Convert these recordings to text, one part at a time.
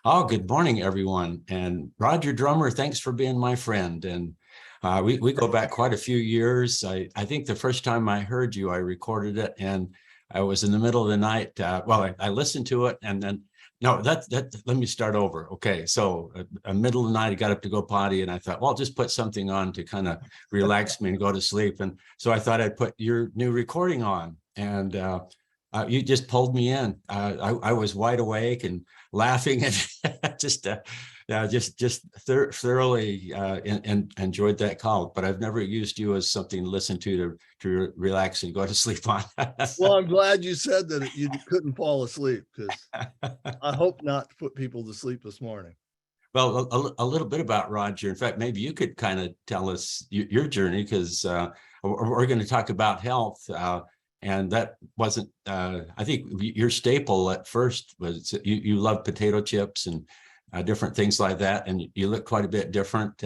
Oh, good morning, everyone. And Roger Drummer, thanks for being my friend. And we go back quite a few years. I think the first time I heard you, I recorded it, and I was in the middle of the night. I listened to it, and then no, let me start over. Okay, so middle of the night, I got up to go potty, and I thought, well, I'll just put something on to kind of relax me and go to sleep. And so I thought I'd put your new recording on, and you just pulled me in. I was wide awake and laughing and just thoroughly enjoyed that call. But I've never used you as something to listen to relax and go to sleep on. Well, I'm glad you said that you couldn't fall asleep, because I hope not to put people to sleep this morning. Well, a little bit about Roger. In fact, maybe you could kind of tell us your journey, because we're going to talk about health. And that wasn't, I think your staple at first was you love potato chips and different things like that. And you look quite a bit different.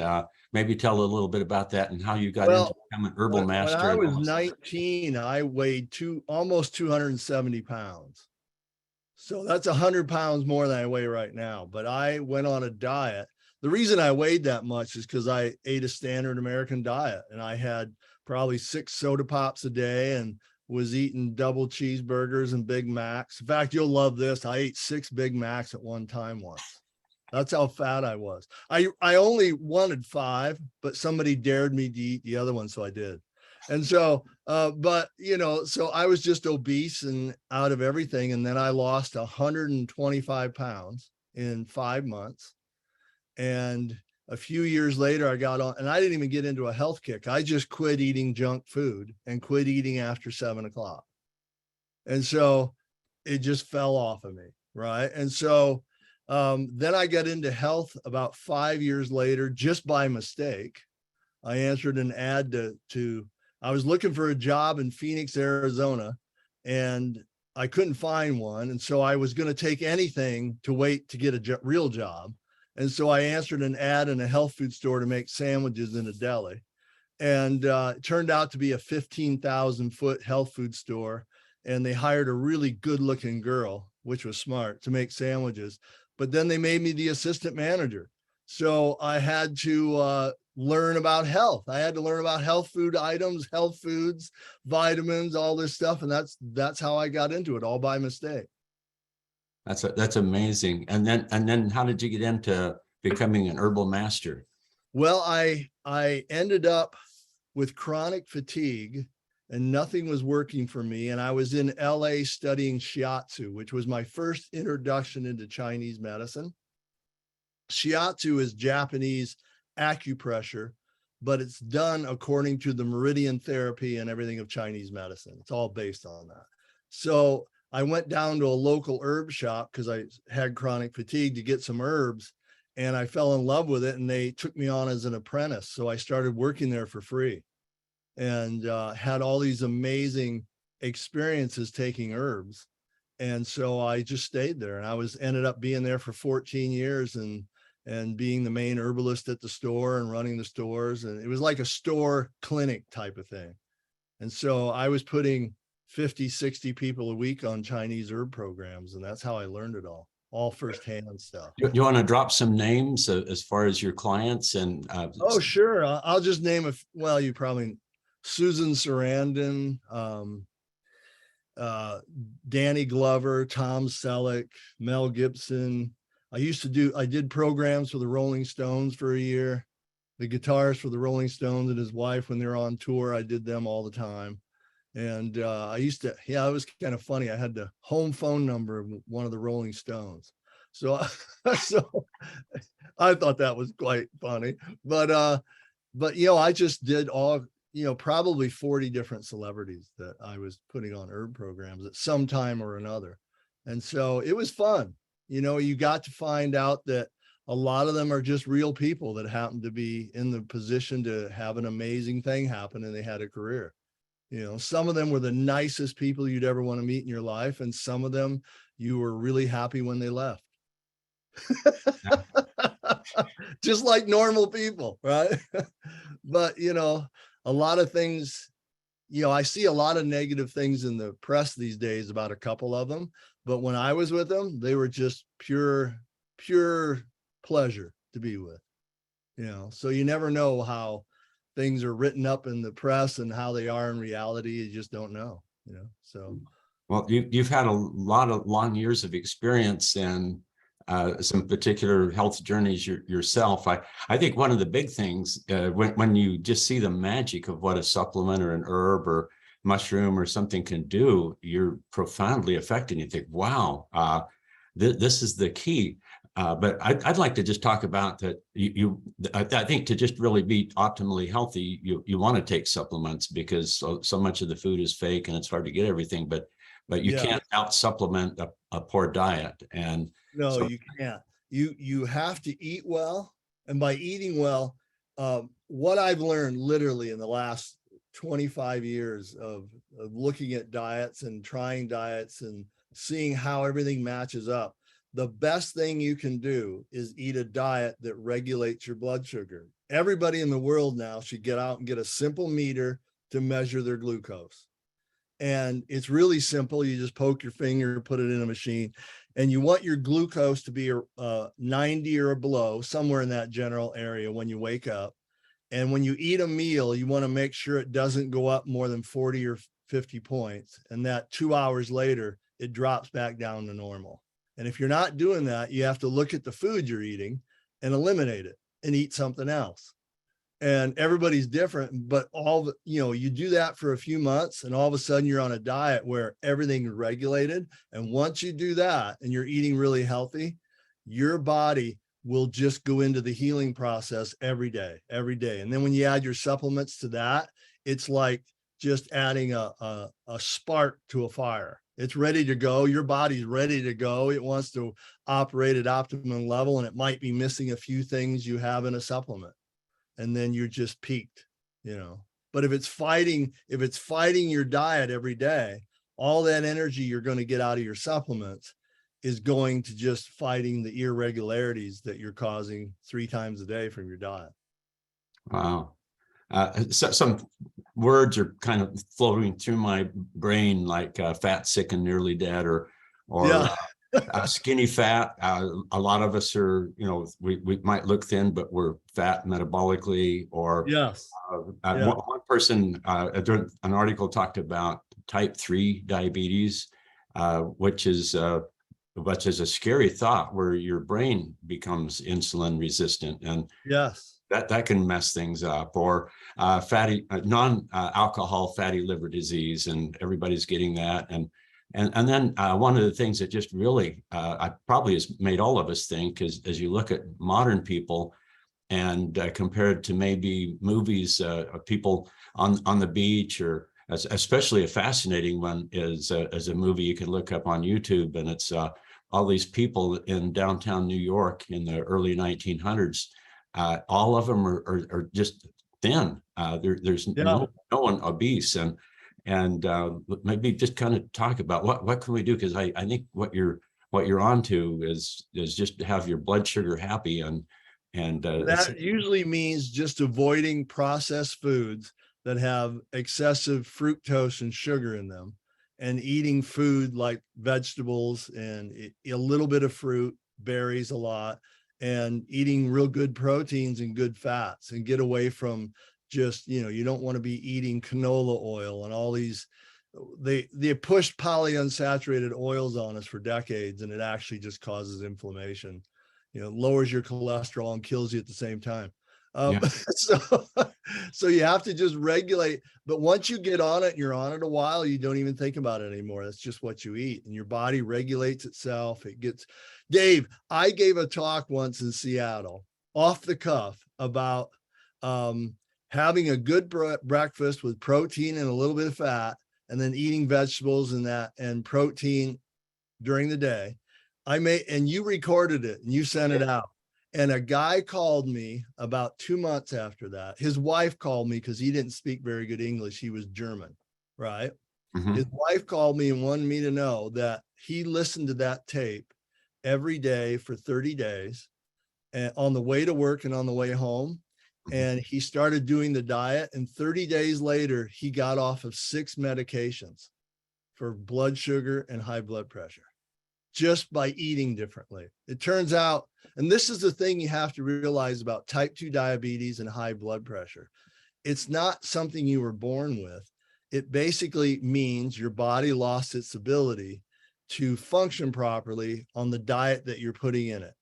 Maybe tell a little bit about that and how you got into becoming an herbal master. When I was 19, I weighed almost 270 pounds. So that's 100 pounds more than I weigh right now. But I went on a diet. The reason I weighed that much is because I ate a standard American diet, and I had probably 6 soda pops a day and was eating double cheeseburgers and Big Macs. In fact, you'll love this. I ate 6 Big Macs at one time once. That's how fat I was. I only wanted 5, but somebody dared me to eat the other one, so I did. And so, so I was just obese and out of everything. And then I lost 125 pounds in 5 months. And a few years later, I got on, and I didn't even get into a health kick. I just quit eating junk food and quit eating after 7 o'clock. And so it just fell off of me, right? And so then I got into health about 5 years later, just by mistake. I answered an ad I was looking for a job in Phoenix, Arizona, and I couldn't find one. And so I was going to take anything to wait to get a real job. And so I answered an ad in a health food store to make sandwiches in a deli. And it turned out to be a 15,000-foot health food store. And they hired a really good looking girl, which was smart, to make sandwiches. But then they made me the assistant manager. So I had to learn about health. I had to learn about health food items, health foods, vitamins, all this stuff. And that's how I got into it, all by mistake. That's amazing. And then how did you get into becoming an herbal master? Well, I ended up with chronic fatigue, and nothing was working for me. And I was in LA studying Shiatsu, which was my first introduction into Chinese medicine. Shiatsu is Japanese acupressure, but it's done according to the meridian therapy and everything of Chinese medicine. It's all based on that. So I went down to a local herb shop because I had chronic fatigue to get some herbs, and I fell in love with it, and they took me on as an apprentice. So I started working there for free, and had all these amazing experiences taking herbs. And so I just stayed there, and I ended up being there for 14 years and being the main herbalist at the store and running the stores. And it was like a store clinic type of thing. And so I was putting 50, 60 people a week on Chinese herb programs. And that's how I learned it all firsthand stuff. You want to drop some names as far as your clients? And oh, sure. I'll just name you probably Susan Sarandon, Danny Glover, Tom Selleck, Mel Gibson. I did programs for the Rolling Stones for a year. The guitarist for the Rolling Stones and his wife, when they're on tour, I did them all the time. And it was kind of funny. I had the home phone number of one of the Rolling Stones. So I thought that was quite funny. But I just did probably 40 different celebrities that I was putting on herb programs at some time or another. And so it was fun. You got to find out that a lot of them are just real people that happen to be in the position to have an amazing thing happen, and they had a career. Some of them were the nicest people you'd ever want to meet in your life, and some of them you were really happy when they left. Just like normal people, right? But a lot of things, I see a lot of negative things in the press these days about a couple of them, but when I was with them, they were just pure pure pleasure to be with, so you never know how things are written up in the press and how they are in reality. You just don't know, so. Well, you've had a lot of long years of experience and some particular health journeys yourself. I think one of the big things when you just see the magic of what a supplement or an herb or mushroom or something can do, you're profoundly affected. You think, wow, this is the key. But I'd like to just talk about that. I think to just really be optimally healthy, you want to take supplements because so much of the food is fake and it's hard to get everything. But you can't out supplement a poor diet. And no, you can't. You have to eat well, and by eating well, what I've learned literally in the last 25 years of looking at diets and trying diets and seeing how everything matches up, the best thing you can do is eat a diet that regulates your blood sugar. Everybody in the world now should get out and get a simple meter to measure their glucose. And it's really simple. You just poke your finger, put it in a machine, and you want your glucose to be 90 or below, somewhere in that general area when you wake up. And when you eat a meal, you want to make sure it doesn't go up more than 40 or 50 points. And that 2 hours later, it drops back down to normal. And if you're not doing that, you have to look at the food you're eating and eliminate it and eat something else. And everybody's different, but you do that for a few months and all of a sudden you're on a diet where everything is regulated. And once you do that and you're eating really healthy, your body will just go into the healing process every day. And then when you add your supplements to that, it's like just adding a spark to a fire. It's ready to go. Your body's ready to go. It wants to operate at optimum level, and it might be missing a few things you have in a supplement. And then you're just peaked, But if it's fighting your diet every day, all that energy you're going to get out of your supplements is going to just fighting the irregularities that you're causing 3 times a day from your diet. Wow. So some words are kind of floating through my brain, like fat, sick, and nearly dead, or skinny fat. A lot of us are, we might look thin, but we're fat metabolically. Or yes, one person, an article talked about type 3 diabetes, which is a scary thought, where your brain becomes insulin resistant, and yes, that can mess things up. Or non-alcohol fatty liver disease, and everybody's getting that. And then one of the things that just really probably has made all of us think is, as you look at modern people and compared to maybe movies of people on the beach, or especially a fascinating one is as a movie you can look up on YouTube, and it's all these people in downtown New York in the early 1900s. All of them are just thin. There's no one obese, and maybe just kind of talk about what can we do, because I think what you're onto is just to have your blood sugar happy, and that usually means just avoiding processed foods that have excessive fructose and sugar in them, and eating food like vegetables and a little bit of fruit, berries a lot, and eating real good proteins and good fats, and get away from just, you don't want to be eating canola oil and all these. They pushed polyunsaturated oils on us for decades, and it actually just causes inflammation, lowers your cholesterol and kills you at the same time. So you have to just regulate. But once you get on it and you're on it a while, you don't even think about it anymore. That's just what you eat, and your body regulates itself. Dave, I gave a talk once in Seattle off the cuff about having a good breakfast with protein and a little bit of fat, and then eating vegetables and protein during the day. And you recorded it and you sent it out. And a guy called me about 2 months after that. His wife called me because he didn't speak very good English. He was German, right? Mm-hmm. His wife called me and wanted me to know that he listened to that tape every day for 30 days, and on the way to work and on the way home. And he started doing the diet, and 30 days later, he got off of 6 medications for blood sugar and high blood pressure. just by eating differently. It turns out, and this is the thing you have to realize about type 2 diabetes and high blood pressure. It's not something you were born with. It basically means your body lost its ability to function properly on the diet that you're putting in it.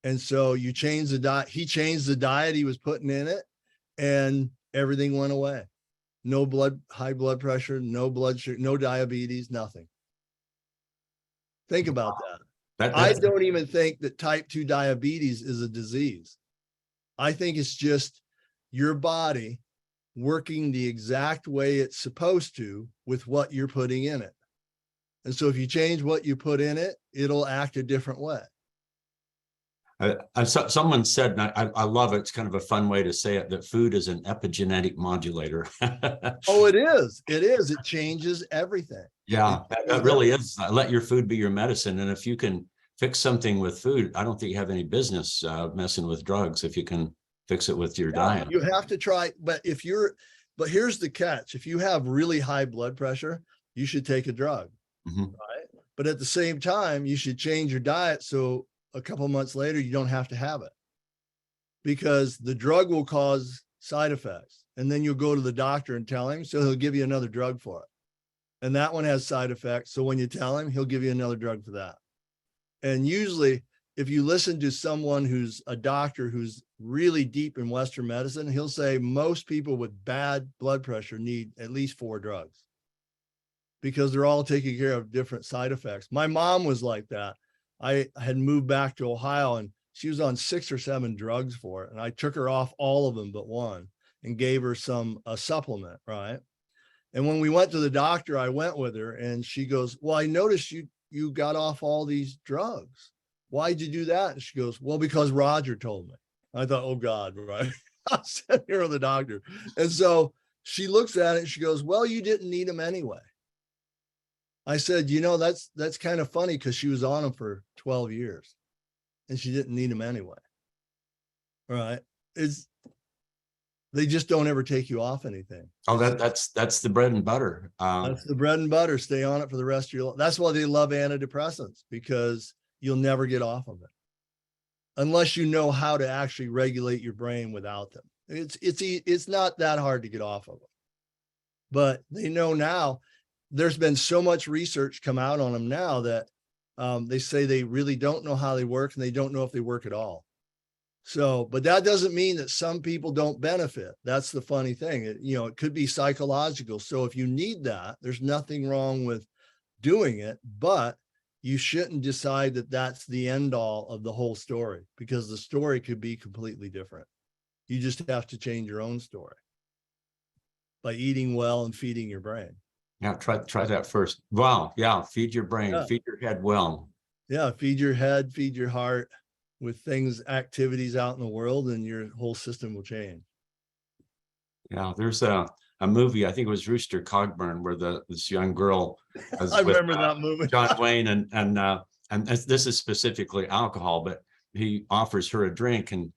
And so you change the diet. He changed the diet he was putting in it, and everything went away. No high blood pressure, no blood sugar, no diabetes, nothing. Think about that. I don't even think that type 2 diabetes is a disease. I think it's just your body working the exact way it's supposed to with what you're putting in it. And so if you change what you put in it, it'll act a different way. Someone said, and I love it, it's kind of a fun way to say it, that food is an epigenetic modulator. Oh, it is. It is. It changes everything. Yeah, that really is. Let your food be your medicine. And if you can fix something with food, I don't think you have any business messing with drugs if you can fix it with your diet. You have to try, but here's the catch. If you have really high blood pressure, you should take a drug, right? But at the same time, you should change your diet so a couple of months later, you don't have to have it, because the drug will cause side effects. And then you'll go to the doctor and tell him, so he'll give you another drug for it. And that one has side effects. So when you tell him, he'll give you another drug for that. And usually if you listen to someone who's a doctor who's really deep in Western medicine, he'll say most people with bad blood pressure need at least 4 drugs, because they're all taking care of different side effects. My mom was like that. I had moved back to Ohio, and she was on 6 or 7 drugs for it. And I took her off all of them but one and gave her a supplement, right? And when we went to the doctor, I went with her, and she goes, well, I noticed you got off all these drugs. Why'd you do that? And she goes, well, because Roger told me. I thought, oh God, right? I'm sitting here with the doctor. And so she looks at it and she goes, well, you didn't need them anyway. I said, that's kind of funny, because she was on them for 12 years and she didn't need them anyway. Right? They just don't ever take you off anything. Oh, that's the bread and butter. That's the bread and butter. Stay on it for the rest of your life. That's why they love antidepressants, because you'll never get off of it unless you know how to actually regulate your brain without them. It's not that hard to get off of them, but they know now. There's been so much research come out on them now that they say they really don't know how they work, and they don't know if they work at all. So, but that doesn't mean that some people don't benefit. That's the funny thing. It could be psychological. So if you need that, there's nothing wrong with doing it, but you shouldn't decide that that's the end all of the whole story, because the story could be completely different. You just have to change your own story by eating well and feeding your brain. Yeah, try that first. Wow. Yeah. Feed your brain, feed your head well. Yeah. Feed your head, feed your heart with activities out in the world, and your whole system will change. Yeah. There's a movie, I think it was Rooster Cogburn, where this young girl I remember that movie. John Wayne, and this is specifically alcohol, but he offers her a drink, and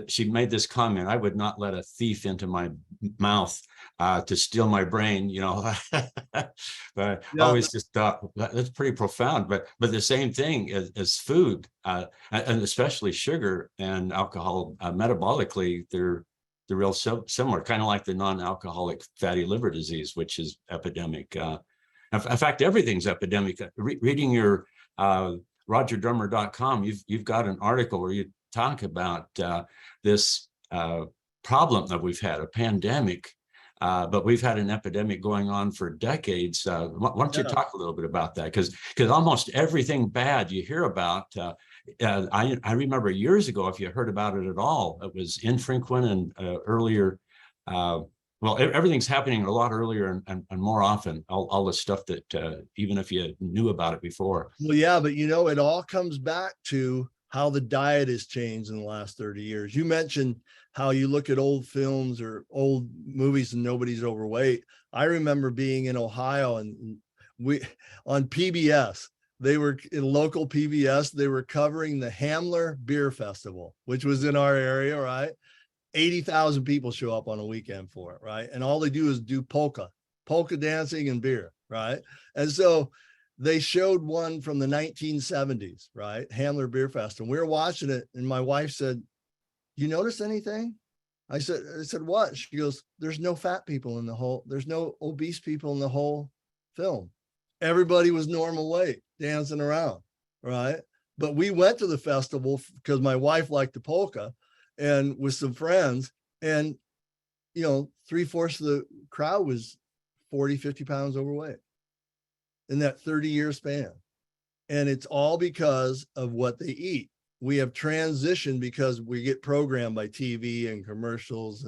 she made this comment: I would not let a thief into my mouth to steal my brain, but I always just thought that's pretty profound. But the same thing as food, and especially sugar and alcohol, metabolically, they're real similar, kind of like the non-alcoholic fatty liver disease, which is epidemic. In fact, everything's epidemic. Reading your RogerDrummer.com, you've got an article where you talk about this problem that we've had, a pandemic, but we've had an epidemic going on for decades. Why don't you talk a little bit about that? Because almost everything bad you hear about, I remember years ago, if you heard about it at all, it was infrequent and earlier. Well, everything's happening a lot earlier and more often, all the stuff that even if you knew about it before. Well, yeah, but it all comes back to how the diet has changed in the last 30 years. You mentioned how you look at old films or old movies and nobody's overweight. I remember being in Ohio, and on PBS, they were in local PBS, they were covering the Hamler Beer Festival, which was in our area, right? 80,000 people show up on a weekend for it, right? And all they do is do polka dancing and beer, right? And so they showed one from the 1970s, right? Handler Beer Fest. And we were watching it. And my wife said, you notice anything? I said, what? She goes, there's no fat people in the whole, there's no obese people in the whole film. Everybody was normal weight dancing around, right? But we went to the festival because my wife liked the polka and with some friends, and, you know, 3/4 of the crowd was 40, 50 pounds overweight in that 30-year span. And it's all because of what they eat. We have transitioned because we get programmed by TV and commercials,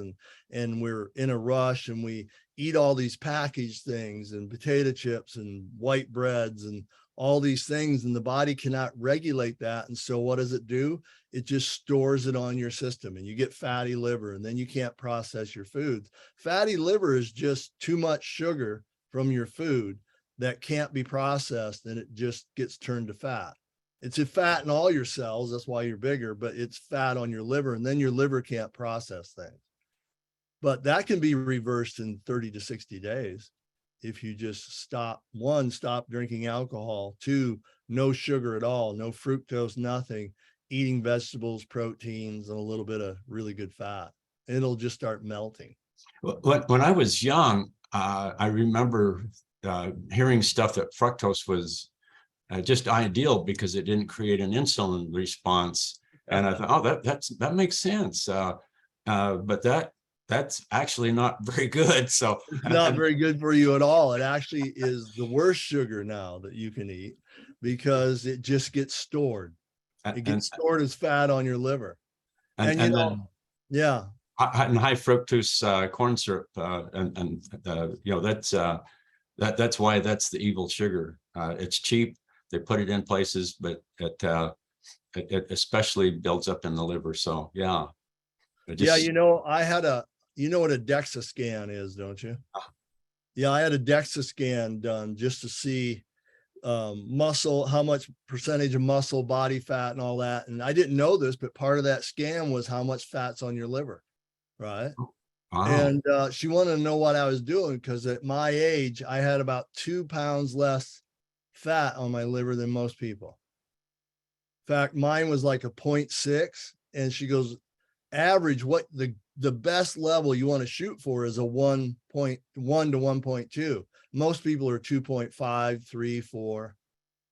and we're in a rush, and we eat all these packaged things and potato chips and white breads and all these things, and the body cannot regulate that. And so what does it do? It just stores it on your system, and you get fatty liver, and then you can't process your foods. Fatty liver is just too much sugar from your food that can't be processed, and it just gets turned to fat. It's a fat in all your cells, that's why you're bigger, but it's fat on your liver, and then your liver can't process things. But that can be reversed in 30 to 60 days if you just stop. One, stop drinking alcohol. Two, no sugar at all, no fructose, nothing, eating vegetables, proteins, and a little bit of really good fat. It'll just start melting. When I was young, I remember hearing stuff that fructose was just ideal because it didn't create an insulin response. And I thought, oh, that makes sense. But that's actually not very good. So it's not very good for you at all. It actually is the worst sugar now that you can eat because it just gets stored. It gets stored as fat on your liver. And you know, then, yeah. And high fructose corn syrup, you know, that's why that's the evil sugar. It's cheap. They put it in places, but it especially builds up in the liver. So yeah. Yeah, you know, you know what a DEXA scan is, don't you? Yeah, I had a DEXA scan done just to see muscle, how much percentage of muscle, body fat, and all that. And I didn't know this, but part of that scan was how much fat's on your liver, right? Wow. And she wanted to know what I was doing because at my age, I had about 2 pounds less fat on my liver than most people. In fact, mine was like a 0.6, and she goes, average, what the best level you want to shoot for is a 1.1 to 1.2. Most people are 2.5, 3, 4.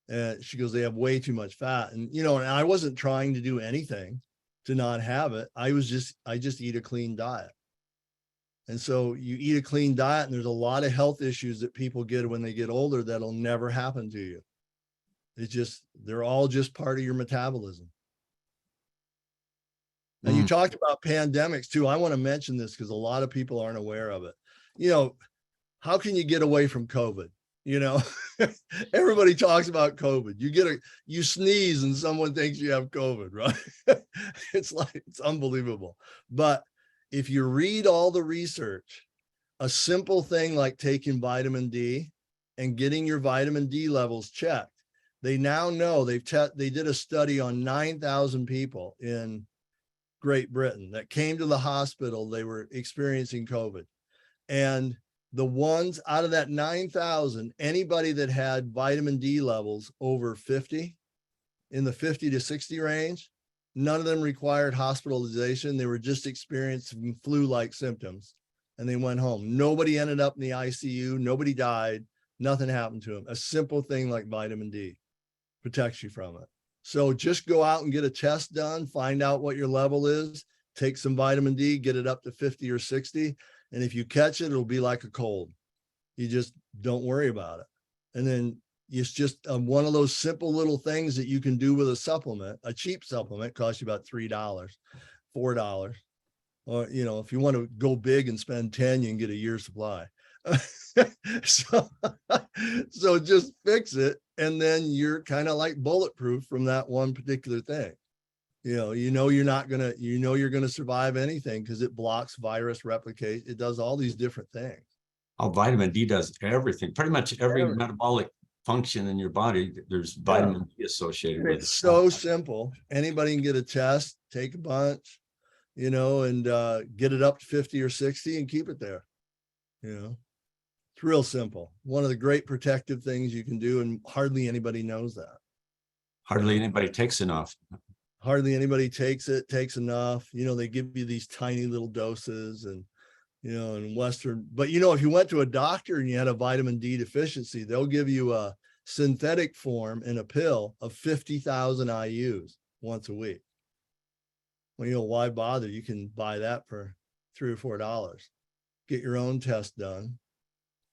And she goes, they have way too much fat. And, you know, and I wasn't trying to do anything to not have it. I just eat a clean diet. And so you eat a clean diet, and there's a lot of health issues that people get when they get older that'll never happen to you. It's just, they're all just part of your metabolism. And you talked about pandemics too. I want to mention this because a lot of people aren't aware of it. You know, how can you get away from COVID? You know, everybody talks about COVID. You sneeze and someone thinks you have COVID, right? It's unbelievable. But if you read all the research, a simple thing like taking vitamin D and getting your vitamin D levels checked, they now know they did a study on 9,000 people in Great Britain that came to the hospital. They were experiencing COVID, and the ones out of that 9,000, anybody that had vitamin D levels over 50, in the 50 to 60 range, none of them required hospitalization. They were just experiencing flu-like symptoms, and they went home. Nobody ended up in the ICU. Nobody died. Nothing happened to them. A simple thing like vitamin D protects you from it. So just go out and get a test done, find out what your level is, take some vitamin D, get it up to 50 or 60. And if you catch it, it'll be like a cold. You just don't worry about it. And then it's just one of those simple little things that you can do with a supplement. A cheap supplement costs you about $3, $4. Or, you know, if you want to go big and spend 10, you can get a year's supply. So just fix it, and then you're kind of like bulletproof from that one particular thing. You know you're going to survive anything because it blocks virus replicate. It does all these different things. Oh, vitamin D does everything. Pretty much every metabolic function in your body, there's vitamin D associated with it. It's so simple. Anybody can get a test, take a bunch, you know, and get it up to 50 or 60 and keep it there. You know, It's real simple. One of the great protective things you can do, and hardly anybody knows that. Hardly anybody takes enough. Hardly anybody takes enough. They give you these tiny little doses, and in Western, but if you went to a doctor and you had a vitamin D deficiency, they'll give you a synthetic form in a pill of 50,000 IUs once a week. Well, why bother? You can buy that for $3 or $4. Get your own test done,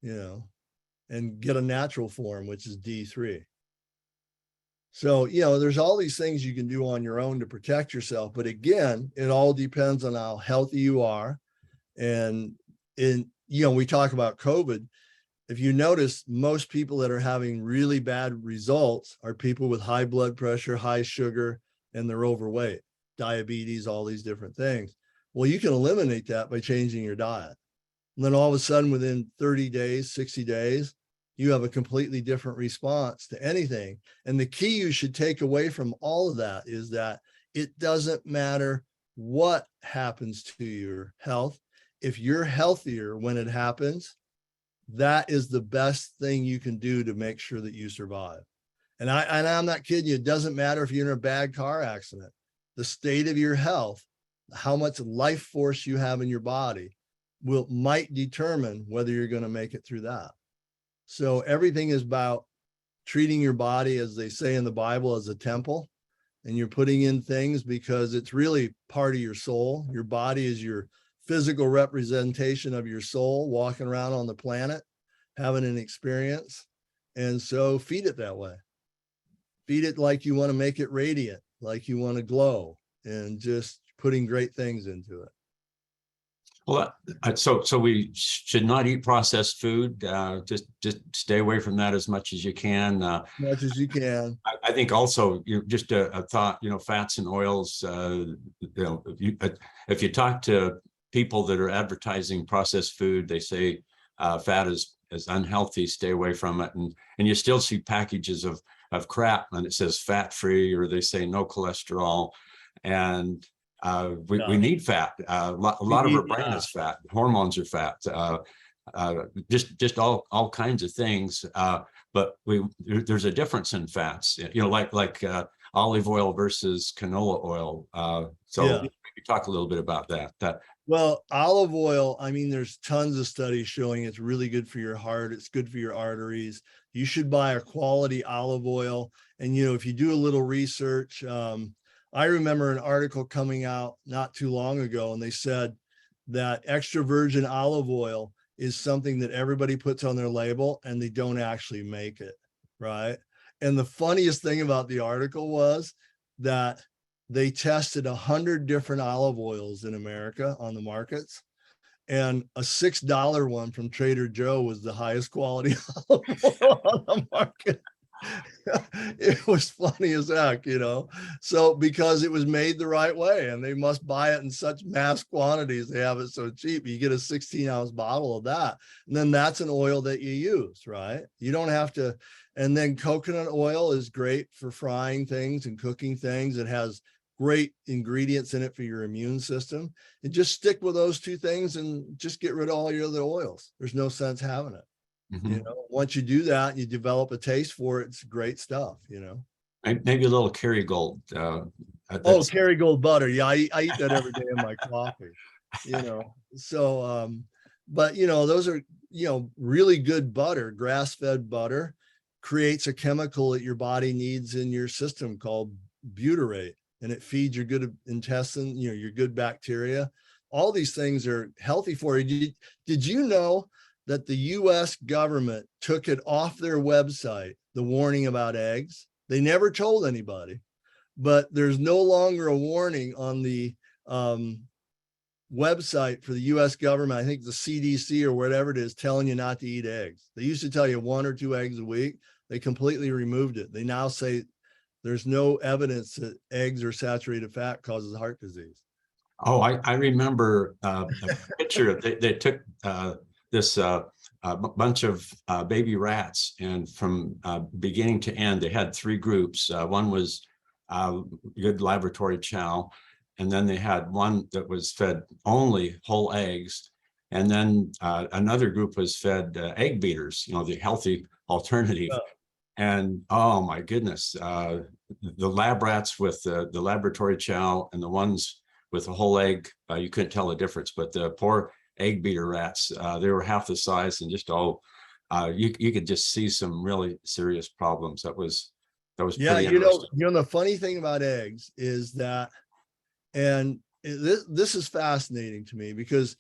and get a natural form, which is D3. So, there's all these things you can do on your own to protect yourself. But again, it all depends on how healthy you are. And we talk about COVID. If you notice, most people that are having really bad results are people with high blood pressure, high sugar, and they're overweight, diabetes, all these different things. Well, you can eliminate that by changing your diet. And then all of a sudden, within 30 days, 60 days, you have a completely different response to anything. And the key you should take away from all of that is that it doesn't matter what happens to your health. If you're healthier when it happens, that is the best thing you can do to make sure that you survive. And I'm not kidding you. It doesn't matter if you're in a bad car accident. The state of your health, how much life force you have in your body might determine whether you're going to make it through that. So everything is about treating your body, as they say in the Bible, as a temple. And you're putting in things because it's really part of your soul. Your body is your physical representation of your soul walking around on the planet, having an experience. And so feed it that way. Feed it like you want to make it radiant, like you want to glow, and just putting great things into it. Well, so we should not eat processed food. Just stay away from that as much as you can. As much as you can. I think also you're just a thought. Fats and oils. If you talk to people that are advertising processed food, they say fat is unhealthy. Stay away from it, and you still see packages of crap, and it says fat free, or they say no cholesterol, and we need fat. A lot of our brain is fat. Hormones are fat. Just all kinds of things. But there's a difference in fats. Like olive oil versus canola oil. Maybe talk a little bit about that. Well, olive oil, there's tons of studies showing it's really good for your heart. It's good for your arteries. You should buy a quality olive oil. And, if you do a little research, I remember an article coming out not too long ago, and they said that extra virgin olive oil is something that everybody puts on their label and they don't actually make it, right? And the funniest thing about the article was that they tested 100 different olive oils in America on the markets, and a $6 one from Trader Joe was the highest quality olive oil on the market. It was funny as heck, so because it was made the right way, and they must buy it in such mass quantities, they have it so cheap. You get a 16-ounce bottle of that, and then that's an oil that you use, right? You don't have to. And then coconut oil is great for frying things and cooking things. It has great ingredients in it for your immune system. And just stick with those two things and just get rid of all your other oils. There's no sense having it. Mm-hmm. Once you do that, you develop a taste for it. It's great stuff, Maybe a little Kerrygold. Kerrygold butter. Yeah, I eat that every day in my coffee, So, but, those are, really good butter. Grass-fed butter creates a chemical that your body needs in your system called butyrate, and it feeds your good intestine, your good bacteria. All these things are healthy for you. Did you know that the US government took it off their website, the warning about eggs? They never told anybody, but there's no longer a warning on the website for the US government. I think the CDC or whatever it is, telling you not to eat eggs. They used to tell you 1 or 2 eggs a week. They completely removed it. They now say there's no evidence that eggs or saturated fat causes heart disease. Oh, I remember a picture. They took this bunch of baby rats, and from beginning to end, they had 3 groups. One was good laboratory chow, and then they had one that was fed only whole eggs, And then another group was fed egg beaters, the healthy alternative. Yeah. And oh my goodness, the lab rats with the laboratory chow and the ones with the whole egg, you couldn't tell the difference. But the poor egg beater rats, they were half the size, and just you could just see some really serious problems. That was Yeah, pretty interesting. the funny thing about eggs is that, and this is fascinating to me, because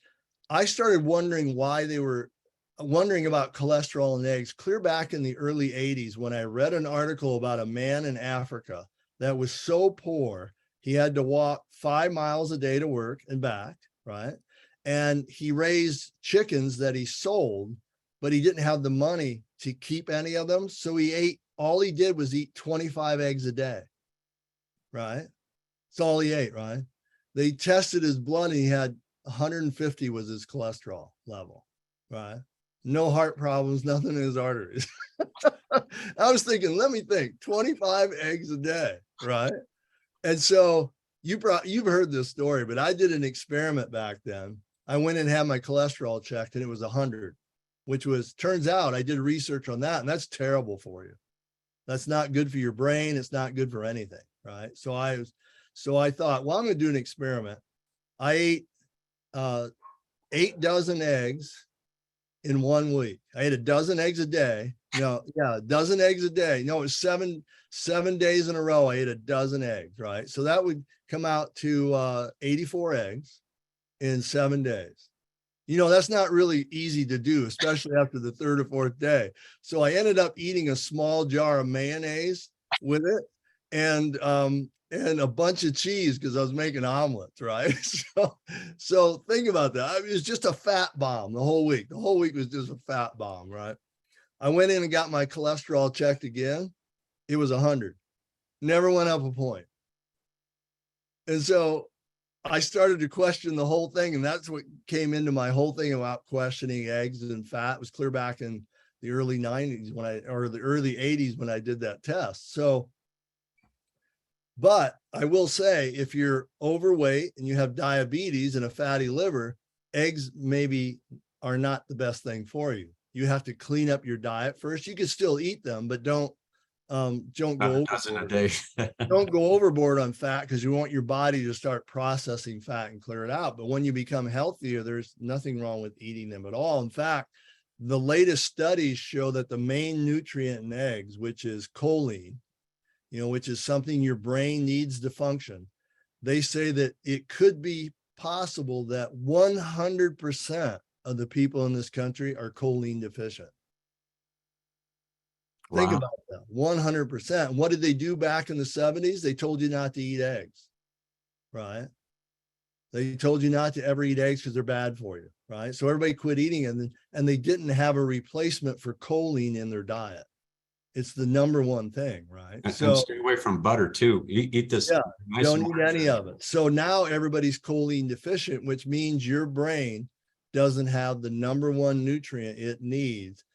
I started wondering about cholesterol in eggs clear back in the early 80s, when I read an article about a man in Africa that was so poor he had to walk 5 miles a day to work and back, right? And he raised chickens that he sold, but he didn't have the money to keep any of them. So all he did was eat 25 eggs a day, right? That's all he ate, right? They tested his blood and he had 150 was his cholesterol level, right? No heart problems, nothing in his arteries. I was thinking, let me think, 25 eggs a day, right? And so you've heard this story, but I did an experiment back then. I went and had my cholesterol checked and it was 100, which turns out I did research on that, and that's terrible for you. That's not good for your brain. It's not good for anything, right? So I thought, well, I'm going to do an experiment. I ate 8 dozen eggs in 1 week. I ate a dozen eggs a day. A dozen eggs a day. No, it was seven days in a row. I ate a dozen eggs, right? So that would come out to 84 eggs in 7 days. That's not really easy to do, especially after the 3rd or 4th day. So I ended up eating a small jar of mayonnaise with it, and a bunch of cheese, because I was making omelets, right? So think about that. It was just a fat bomb the whole week. The whole week was just a fat bomb, right? I went in and got my cholesterol checked again. It was 100. Never went up a point. And so I started to question the whole thing. And that's what came into my whole thing about questioning eggs and fat. It was clear back in the early 90s or the early 80s when I did that test. So, but I will say, if you're overweight and you have diabetes and a fatty liver, eggs maybe are not the best thing for you. You have to clean up your diet first. You can still eat them, but don't go dozen a day. don't go overboard on fat, because you want your body to start processing fat and clear it out. But when you become healthier, there's nothing wrong with eating them at all. In fact, the latest studies show that the main nutrient in eggs, which is choline, which is something your brain needs to function, they say that it could be possible that 100% of the people in this country are choline deficient. Wow. Think about that, 100%. What did they do back in the 70s? They told you not to eat eggs, right? They told you not to ever eat eggs because they're bad for you, right? So everybody quit eating them, and they didn't have a replacement for choline in their diet. It's the number one thing, right? And stay away from butter too. Eat this. Yeah, nice don't eat any of it. So now everybody's choline deficient, which means your brain doesn't have the number one nutrient it needs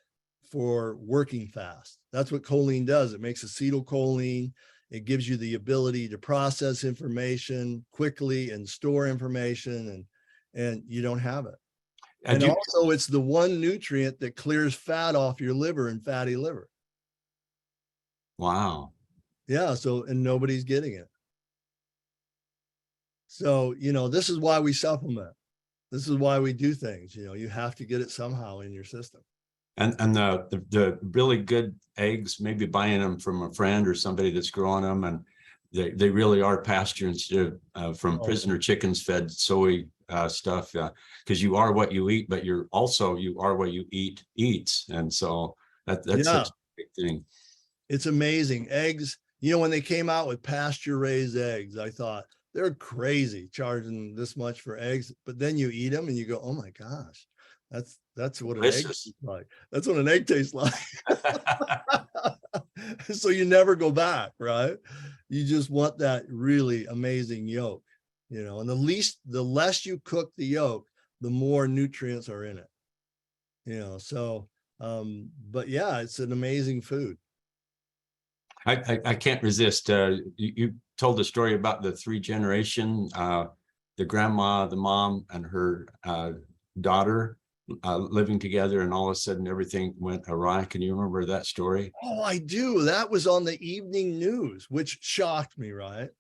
for working fast. That's what choline does. It makes acetylcholine. It gives you the ability to process information quickly and store information, and you don't have it. And also, it's the one nutrient that clears fat off your liver and fatty liver. Wow. Yeah. So, and nobody's getting it. So, this is why we supplement. This is why we do things. You have to get it somehow in your system. And the really good eggs, maybe buying them from a friend or somebody that's growing them, and they really are pasture instead of from prisoner chickens fed soy stuff, because you are what you eat, but you are what you eats. And so that's such a big thing. It's amazing. Eggs, when they came out with pasture raised eggs, I thought they're crazy charging this much for eggs, but then you eat them and you go, oh my gosh, that's what an egg tastes like. That's what an egg tastes like. So you never go back, right? You just want that really amazing yolk, and the less you cook the yolk, the more nutrients are in it, so, but yeah, it's an amazing food. I can't resist. You told the story about the 3 generation, the grandma, the mom, and her daughter living together, and all of a sudden everything went awry. Can you remember that story? Oh, I do. That was on the evening news, which shocked me, right?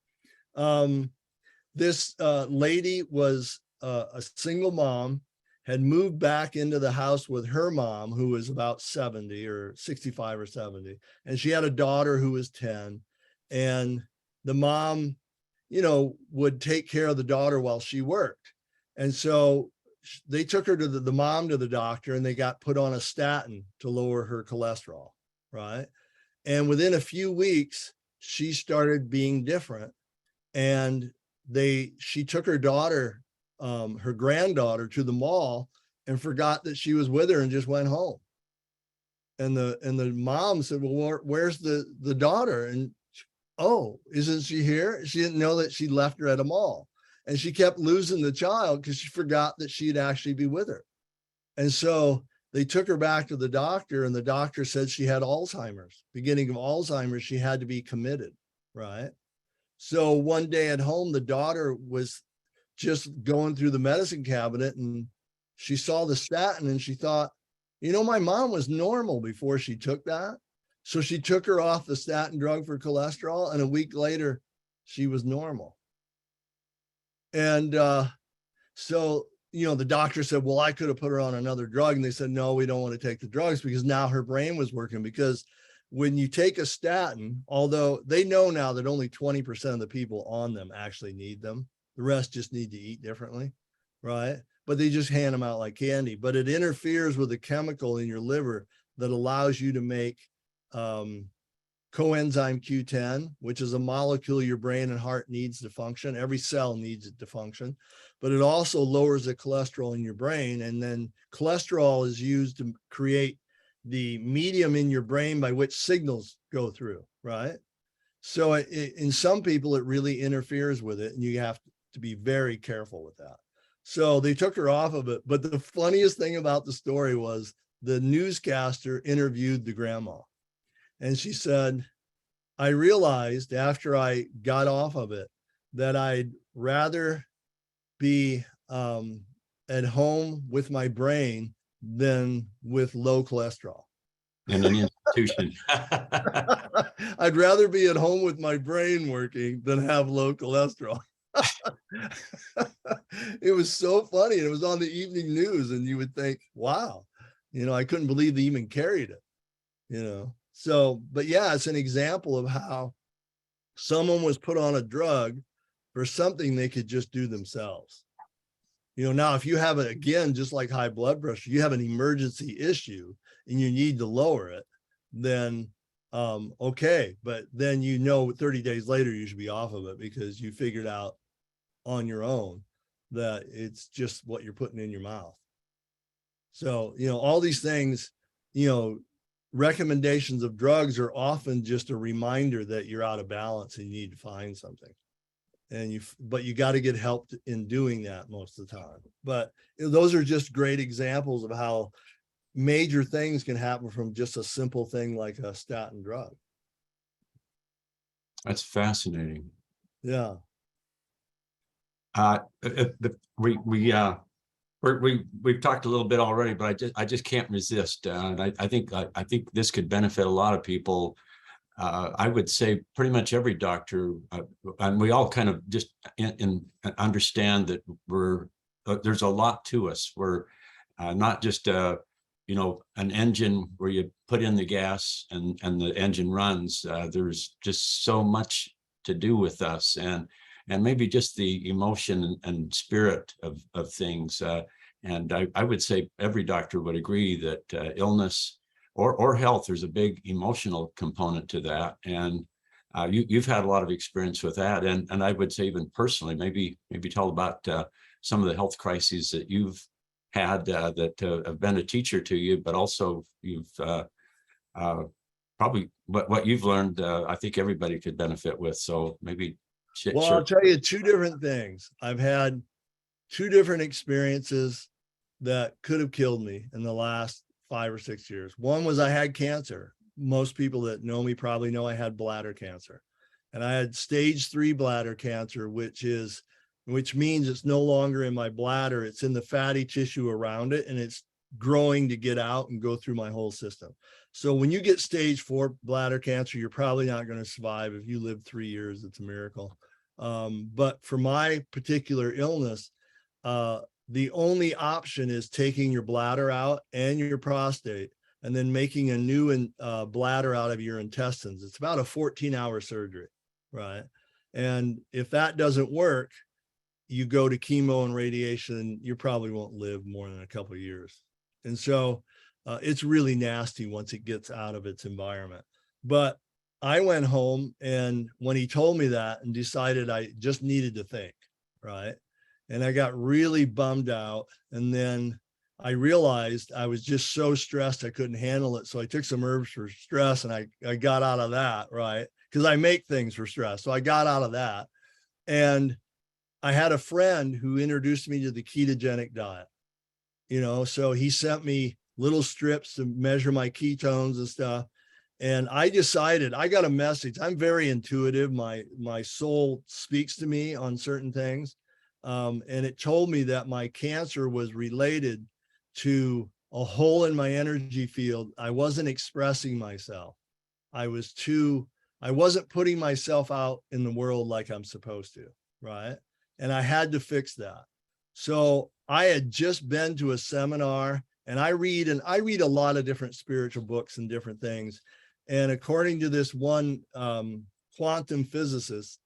This lady was a single mom, had moved back into the house with her mom, who was about 70 or 65 or 70. And she had a daughter who was 10. And the mom, would take care of the daughter while she worked. And so they took her to the mom to the doctor, and they got put on a statin to lower her cholesterol, right? And within a few weeks, she started being different. And she took her daughter, her granddaughter, to the mall and forgot that she was with her and just went home. And the mom said, well, where's the daughter? And oh, isn't she here? She didn't know that she left her at a mall. And she kept losing the child because she forgot that she'd actually be with her. And so they took her back to the doctor, and the doctor said she had Alzheimer's, beginning of Alzheimer's. She had to be committed, right? So one day at home, the daughter was just going through the medicine cabinet, and she saw the statin, and she thought, my mom was normal before she took that. So she took her off the statin drug for cholesterol, and a week later, she was normal. And so, the doctor said, well, I could have put her on another drug. And they said, no, we don't want to take the drugs, because now her brain was working. Because when you take a statin, although they know now that only 20% of the people on them actually need them, the rest just need to eat differently, right? But they just hand them out like candy. But it interferes with a chemical in your liver that allows you to make coenzyme Q10, which is a molecule your brain and heart needs to function. Every cell needs it to function, but it also lowers the cholesterol in your brain. And then cholesterol is used to create the medium in your brain by which signals go through, right? So in some people, it really interferes with it, and you have to be very careful with that. So they took her off of it. But the funniest thing about the story was the newscaster interviewed the grandma. And she said, I realized after I got off of it that I'd rather be at home with my brain than with low cholesterol. In an institution. I'd rather be at home with my brain working than have low cholesterol. It was so funny. And it was on the evening news, and you would think, wow, I couldn't believe they even carried it, So, but yeah, it's an example of how someone was put on a drug for something they could just do themselves. Now if you have it, again, just like high blood pressure, you have an emergency issue and you need to lower it, then okay. But then 30 days later, you should be off of it because you figured out on your own that it's just what you're putting in your mouth. So, all these things, recommendations of drugs are often just a reminder that you're out of balance and you need to find something. But you got to get help in doing that most of the time. But those are just great examples of how major things can happen from just a simple thing like a statin drug. That's fascinating. Yeah. We've talked a little bit already, but I just can't resist. And I think this could benefit a lot of people. I would say pretty much every doctor, and we all kind of just understand that there's a lot to us. We're not just an engine where you put in the gas and the engine runs. There's just so much to do with us, and maybe just the emotion and spirit of things. And I would say every doctor would agree that illness or health, there's a big emotional component to that. And you've had a lot of experience with that. And I would say even personally, maybe tell about some of the health crises that you've had that have been a teacher to you, but also you've probably what you've learned, I think everybody could benefit with. So maybe Well, sure. I'll tell you two different things. I've had two different experiences that could have killed me in the last 5 or 6 years. One was I had cancer. Most people that know me probably know I had bladder cancer. And I had stage 3 bladder cancer, which is which means it's no longer in my bladder. It's in the fatty tissue around it, and it's growing to get out and go through my whole system. So when you get stage 4 bladder cancer, you're probably not going to survive. If you live 3 years, it's a miracle. But for my particular illness, the only option is taking your bladder out and your prostate, and then making a new bladder out of your intestines. It's about a 14-hour surgery, right? And if that doesn't work, you go to chemo and radiation, and you probably won't live more than a couple of years. And so it's really nasty once it gets out of its environment. But I went home, and when he told me that, and decided I just needed to think, right? And I got really bummed out. And then I realized I was just so stressed I couldn't handle it. So I took some herbs for stress, and I got out of that, right? Because I make things for stress. So I got out of that. And I had a friend who introduced me to the ketogenic diet, so he sent me little strips to measure my ketones and stuff. And I decided, I got a message. I'm very intuitive. My soul speaks to me on certain things. And it told me that my cancer was related to a hole in my energy field. I wasn't expressing myself. I wasn't putting myself out in the world like I'm supposed to, right? And I had to fix that. So I had just been to a seminar, and I read a lot of different spiritual books and different things. And according to this one quantum physicist,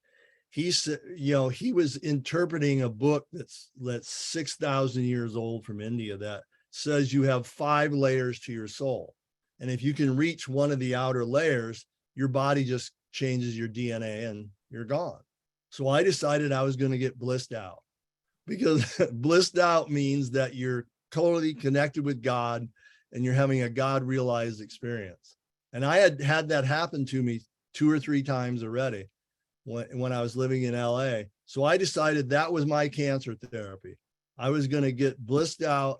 he said, he was interpreting a book that's 6,000 years old from India that says you have 5 layers to your soul. And if you can reach one of the outer layers, your body just changes your DNA and you're gone. So I decided I was going to get blissed out, because blissed out means that you're totally connected with God and you're having a God realized experience. And I had that happen to me 2 or 3 times already when I was living in LA. So I decided that was my cancer therapy. I was going to get blissed out,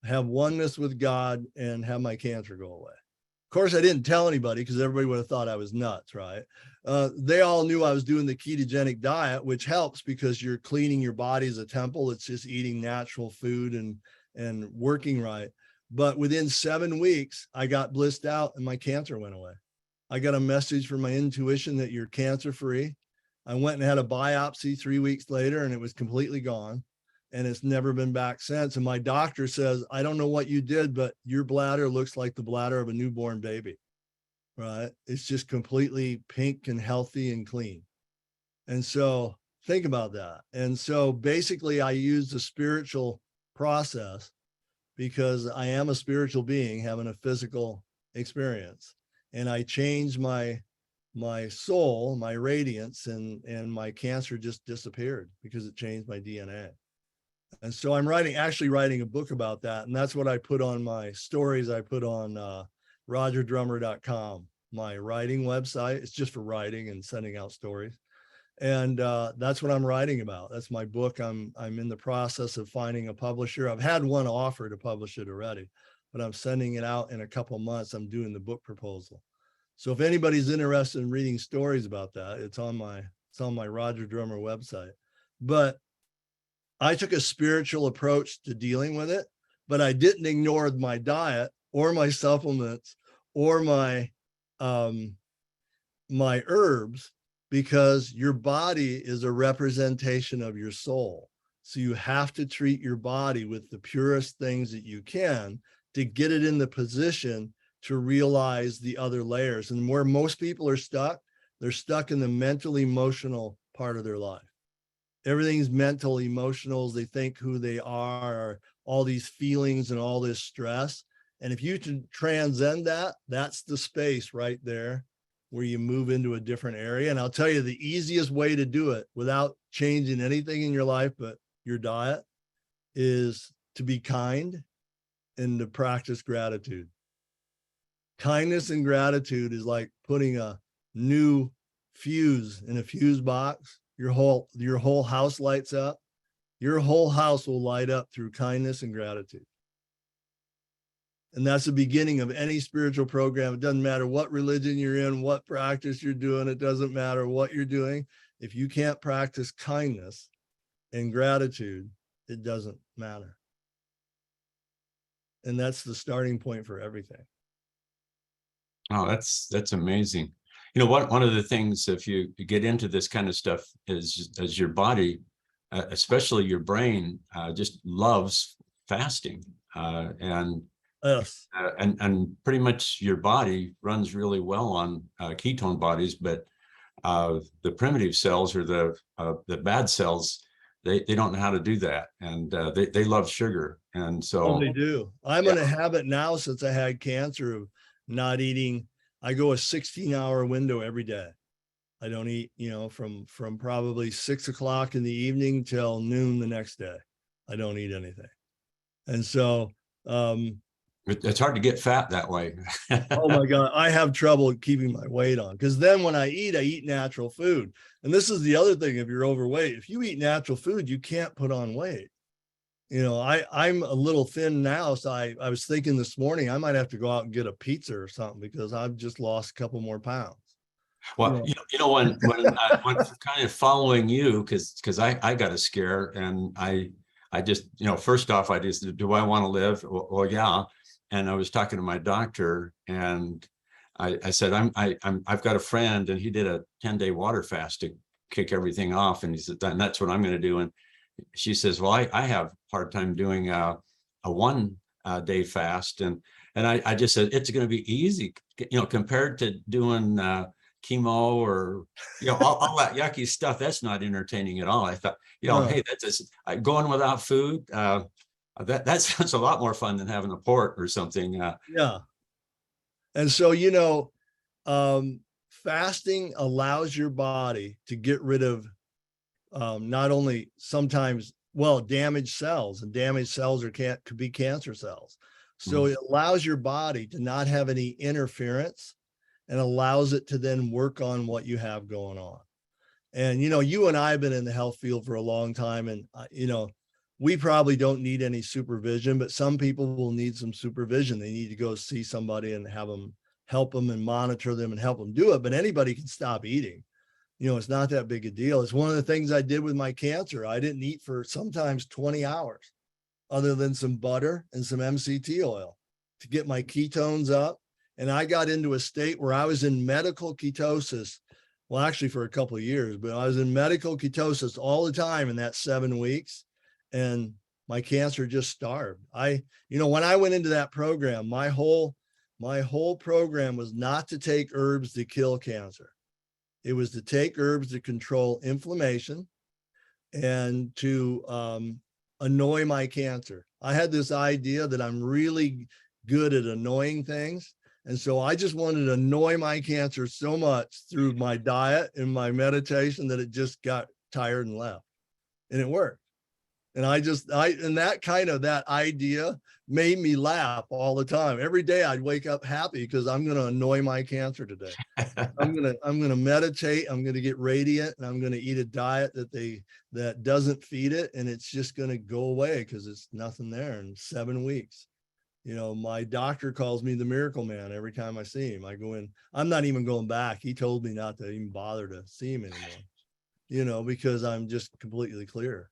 have oneness with God, and have my cancer go away. Of course, I didn't tell anybody, because everybody would have thought I was nuts, right? They all knew I was doing the ketogenic diet, which helps because you're cleaning your body as a temple. It's just eating natural food and working right. But within 7 weeks, I got blissed out and my cancer went away. I got a message from my intuition that you're cancer free. I went and had a biopsy 3 weeks later, and it was completely gone. And it's never been back since. And my doctor says, I don't know what you did, but your bladder looks like the bladder of a newborn baby, right? It's just completely pink and healthy and clean. And so think about that. And so basically I use the spiritual process, because I am a spiritual being having a physical experience. And I changed my soul, my radiance, and my cancer just disappeared because it changed my DNA. And so I'm actually writing a book about that. And that's what I put on my stories. I put on rogerdrummer.com, my writing website. It's just for writing and sending out stories. And that's what I'm writing about. That's my book. I'm in the process of finding a publisher. I've had one offer to publish it already, but I'm sending it out in a couple months. I'm doing the book proposal. So if anybody's interested in reading stories about that, it's on my Roger Drummer website. But I took a spiritual approach to dealing with it, but I didn't ignore my diet or my supplements or my herbs, because your body is a representation of your soul. So you have to treat your body with the purest things that you can to get it in the position to realize the other layers. And where most people are stuck, they're stuck in the mental, emotional part of their life. Everything's mental, emotional. They think who they are, all these feelings and all this stress. And if you can transcend that, that's the space right there where you move into a different area. And I'll tell you, the easiest way to do it without changing anything in your life but your diet is to be kind and to practice gratitude. Kindness and gratitude is like putting a new fuse in a fuse box. Your whole house lights up. Your whole house will light up through kindness and gratitude. And that's the beginning of any spiritual program. It doesn't matter what religion you're in, what practice you're doing. It doesn't matter what you're doing. If you can't practice kindness, and gratitude, it doesn't matter. And that's the starting point for everything. Oh, that's amazing. You know, one of the things, if you get into this kind of stuff, is as your body, especially your brain, just loves fasting, and Yes. and pretty much your body runs really well on ketone bodies, but the primitive cells, or the bad cells, they don't know how to do that, and they love sugar, and Oh, so they do. I'm yeah. in a habit now since I had cancer of not eating. I go a 16-hour window every day. I don't eat, from probably 6 o'clock in the evening till noon the next day. I don't eat anything. And so, It's hard to get fat that way. oh my God, I have trouble keeping my weight on, because then when I eat natural food. And this is the other thing, if you're overweight, if you eat natural food, you can't put on weight. I'm a little thin now. So I was thinking this morning, I might have to go out and get a pizza or something, because I've just lost a couple more pounds. Well, when kind of following you, because I got a scare, and I just, first off, I just, do I want to live? Well, yeah. And I was talking to my doctor, and I said, I've got a friend, and he did a 10-day water fast to kick everything off. And he said, and that's what I'm going to do. And she says, well, I have a hard time doing a 1 day fast. And I just said, it's going to be easy, compared to doing chemo, or all that yucky stuff. That's not entertaining at all. I thought, hey, that's just going without food. That sounds a lot more fun than having a port or something. Yeah. And so, fasting allows your body to get rid of not only sometimes, damaged cells, and damaged cells could be cancer cells. So it allows your body to not have any interference, and allows it to then work on what you have going on. And, you and I have been in the health field for a long time, and, we probably don't need any supervision, but some people will need some supervision. They need to go see somebody and have them help them and monitor them and help them do it. But anybody can stop eating. It's not that big a deal. It's one of the things I did with my cancer. I didn't eat for sometimes 20 hours, other than some butter and some MCT oil, to get my ketones up. And I got into a state where I was in medical ketosis. Well, actually for a couple of years, but I was in medical ketosis all the time in that 7 weeks. And my cancer just starved. When I went into that program, my whole program was not to take herbs to kill cancer. It was to take herbs to control inflammation and to annoy my cancer. I had this idea that I'm really good at annoying things. And so I just wanted to annoy my cancer so much through my diet and my meditation that it just got tired and left. And it worked. And that idea made me laugh all the time. Every day I'd wake up happy, because I'm going to annoy my cancer today. I'm going to meditate. I'm going to get radiant, and I'm going to eat a diet that doesn't feed it. And it's just going to go away, because it's nothing there in 7 weeks. My doctor calls me the miracle man every time I see him. I go in, I'm not even going back. He told me not to even bother to see him anymore, because I'm just completely clear.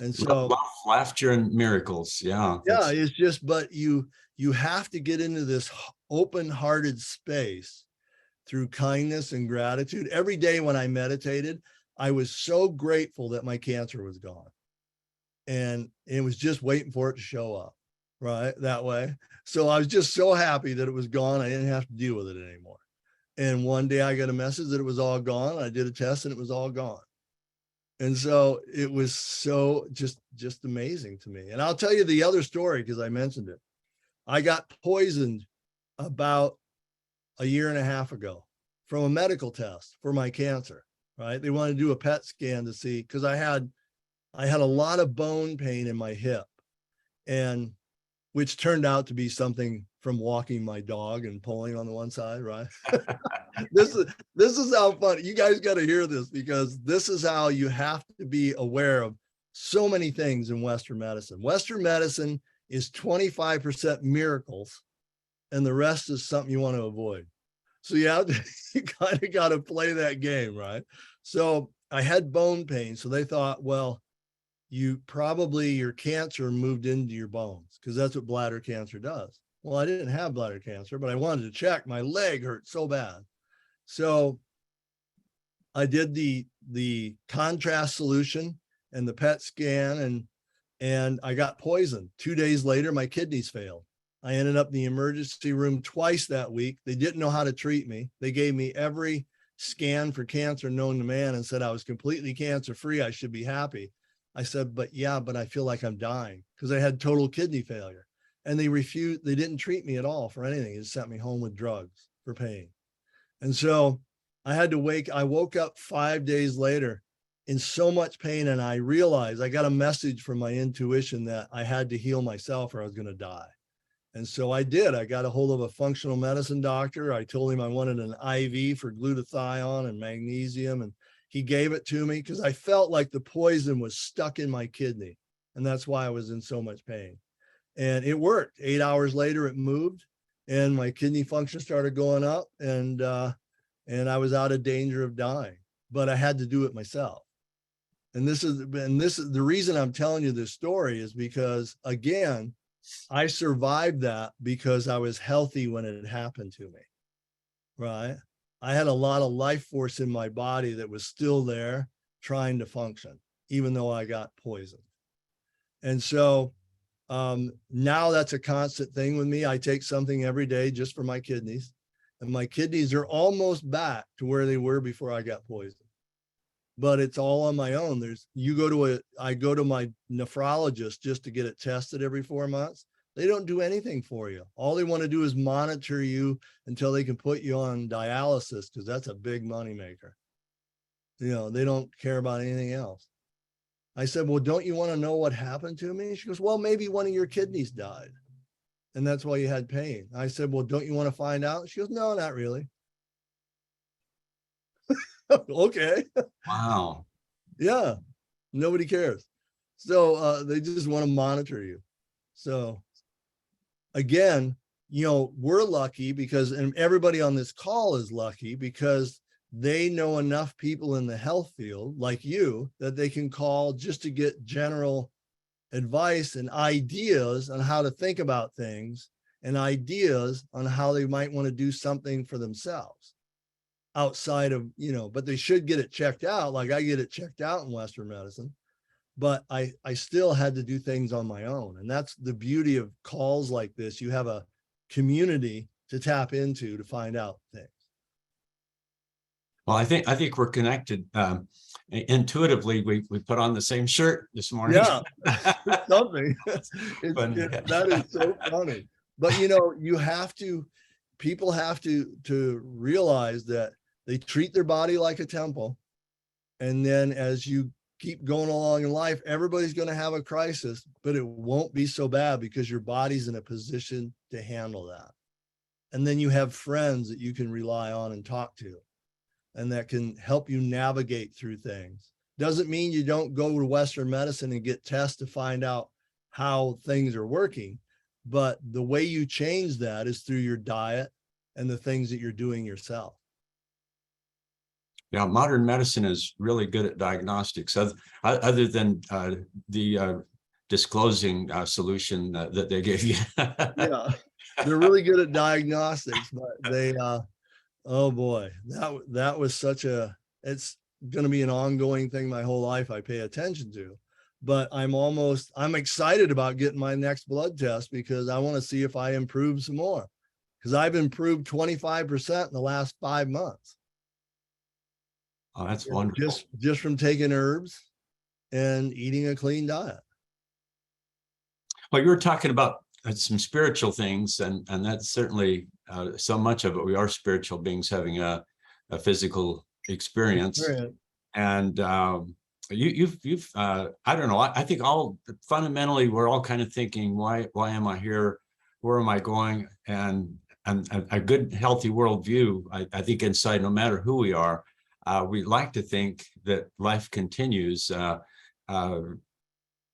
And so laughter and miracles. Yeah. It's just, but you have to get into this open-hearted space through kindness and gratitude. Every day when I meditated, I was so grateful that my cancer was gone, and it was just waiting for it to show up right that way. So I was just so happy that it was gone. I didn't have to deal with it anymore. And one day I got a message that it was all gone. I did a test and it was all gone. And so it was so just amazing to me. And I'll tell you the other story, because I mentioned it. I got poisoned about a year and a half ago from a medical test for my cancer, right? They wanted to do a PET scan to see, because I had a lot of bone pain in my hip, and which turned out to be something from walking my dog and pulling on the one side, right? This is how funny. You guys got to hear this, because this is how you have to be aware of so many things in Western medicine. Western medicine is 25% miracles, and the rest is something you want to avoid. So you kind of got to play that game, right? So I had bone pain. So they thought, well, your cancer moved into your bones, because that's what bladder cancer does. Well, I didn't have bladder cancer, but I wanted to check. My leg hurt so bad. So I did the contrast solution and the PET scan, and I got poisoned. 2 days later, my kidneys failed. I ended up in the emergency room twice that week. They didn't know how to treat me. They gave me every scan for cancer known to man and said I was completely cancer-free. I should be happy. I said, but I feel like I'm dying, because I had total kidney failure. And they refused, they didn't treat me at all for anything. They just sent me home with drugs for pain. And so I woke up 5 days later in so much pain. And I realized, I got a message from my intuition that I had to heal myself or I was going to die. And so I did. I got a hold of a functional medicine doctor. I told him I wanted an IV for glutathione and magnesium, and he gave it to me because I felt like the poison was stuck in my kidney. And that's why I was in so much pain. And it worked. 8 hours later, it moved and my kidney function started going up, and I was out of danger of dying, but I had to do it myself. And this is the reason I'm telling you this story, is because, again, I survived that because I was healthy when it had happened to me, right? I had a lot of life force in my body that was still there trying to function, even though I got poisoned. And so now that's a constant thing with me. I take something every day just for my kidneys, and my kidneys are almost back to where they were before I got poisoned. But it's all on my own. I go to my nephrologist just to get it tested every 4 months. They don't do anything for you. All they want to do is monitor you until they can put you on dialysis, because that's a big moneymaker. They don't care about anything else. I said, well, don't you want to know what happened to me? She goes, well, maybe one of your kidneys died, and that's why you had pain. I said, well, don't you want to find out? She goes, no, not really. Okay. Wow. Yeah. Nobody cares. So they just want to monitor you. So again, we're lucky because, and everybody on this call is lucky because they know enough people in the health field like you that they can call just to get general advice and ideas on how to think about things, and ideas on how they might want to do something for themselves outside of, but they should get it checked out. Like I get it checked out in Western medicine, but I still had to do things on my own. And that's the beauty of calls like this. You have a community to tap into to find out things. Well, I think we're connected. Intuitively, we put on the same shirt this morning. Yeah, it's something. That is so funny. But people have to realize that they treat their body like a temple. And then as you keep going along in life, everybody's going to have a crisis, but it won't be so bad because your body's in a position to handle that. And then you have friends that you can rely on and talk to, and that can help you navigate through things. Doesn't mean you don't go to Western medicine and get tests to find out how things are working, but the way you change that is through your diet and the things that you're doing yourself. Yeah, modern medicine is really good at diagnostics, other than the disclosing solution that they gave you. Yeah, they're really good at diagnostics, but they, oh boy, that was it's going to be an ongoing thing my whole life I pay attention to. But I'm excited about getting my next blood test because I want to see if I improve some more, because I've improved 25% in the last 5 months. Oh, that's wonderful. Just from taking herbs and eating a clean diet. Well, you were talking about some spiritual things, and that's certainly so much of it. We are spiritual beings having a physical experience. And you've I don't know, I think fundamentally we're all kind of thinking, why am I here? Where am I going? And a good, healthy worldview, I think inside, no matter who we are, we like to think that life continues.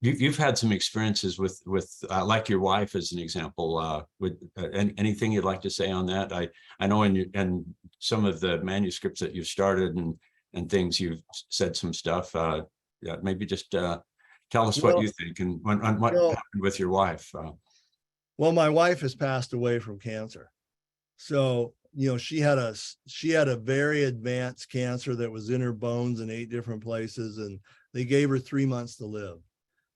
You've had some experiences with like your wife as an example. With anything you'd like to say on that? I know in some of the manuscripts that you've started and things, you've said some stuff. Yeah, maybe just Tell us what you think and what happened with your wife. Well, my wife has passed away from cancer. So, she had a very advanced cancer that was in her bones in 8 different places, and they gave her 3 months to live.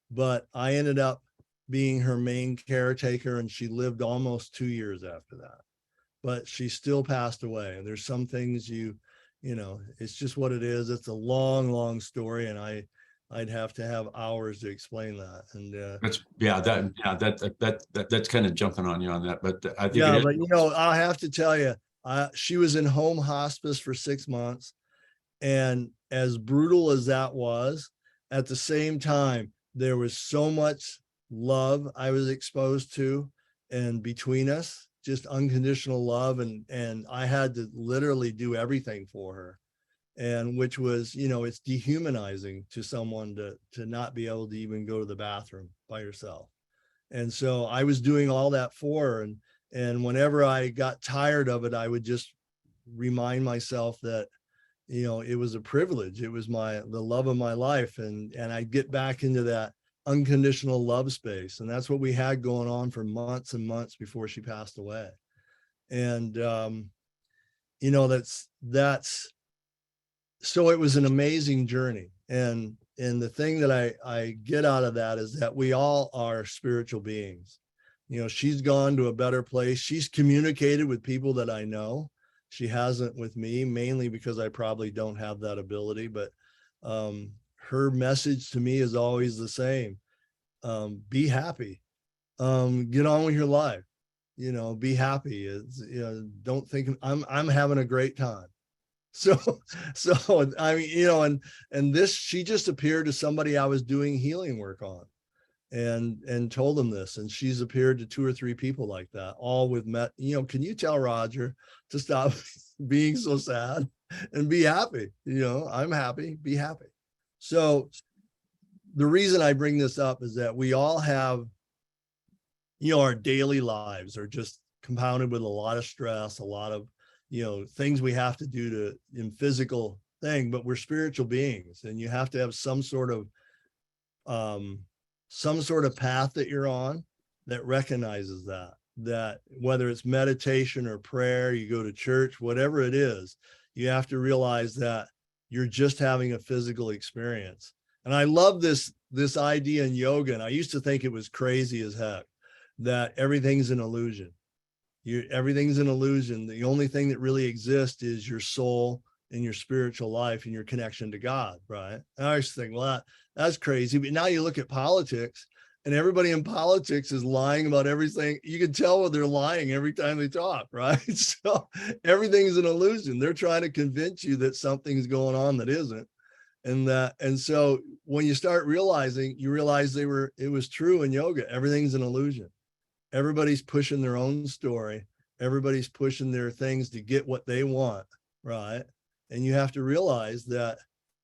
But I ended up being her main caretaker, and she lived almost 2 years after that. But she still passed away. And there's some things it's just what it is. It's a long, long story, and I'd have to have hours to explain that. And that's kind of jumping on you on that, but I think but I have to tell you, she was in home hospice for 6 months, and as brutal as that was, at the same time, there was so much love I was exposed to, and between us, just unconditional love, and I had to literally do everything for her. And which was, it's dehumanizing to someone to not be able to even go to the bathroom by yourself. And so I was doing all that for her. And whenever I got tired of it, I would just remind myself that, it was a privilege. It was the love of my life. And I'd get back into that unconditional love space. And that's what we had going on for months and months before she passed away. And, so it was an amazing journey. And the thing that I get out of that is that we all are spiritual beings. She's gone to a better place. She's communicated with people that I know. She hasn't with me, mainly because I probably don't have that ability. But her message to me is always the same. Be happy. Get on with your life. Be happy. Don't think I'm having a great time. So I mean, and this, she just appeared to somebody I was doing healing work on, and told them this, and she's appeared to 2 or 3 people like that, all with can you tell Roger to stop being so sad and be happy? I'm happy, be happy. So the reason I bring this up is that we all have, our daily lives are just compounded with a lot of stress, a lot of things we have to do in physical thing, but we're spiritual beings, and you have to have some sort of path that you're on that recognizes that whether it's meditation or prayer, you go to church, whatever it is, you have to realize that you're just having a physical experience. And I love this idea in yoga. And I used to think it was crazy as heck that everything's an illusion. Everything's an illusion. The only thing that really exists is your soul and your spiritual life and your connection to God, right? And I used to think, well, that's crazy. But now you look at politics, and everybody in politics is lying about everything. You can tell when they're lying every time they talk, right? So everything's an illusion. They're trying to convince you that something's going on that isn't. And so when you start realizing, you realize it was true in yoga. Everything's an illusion. Everybody's pushing their own story. Everybody's pushing their things to get what they want, right? And you have to realize that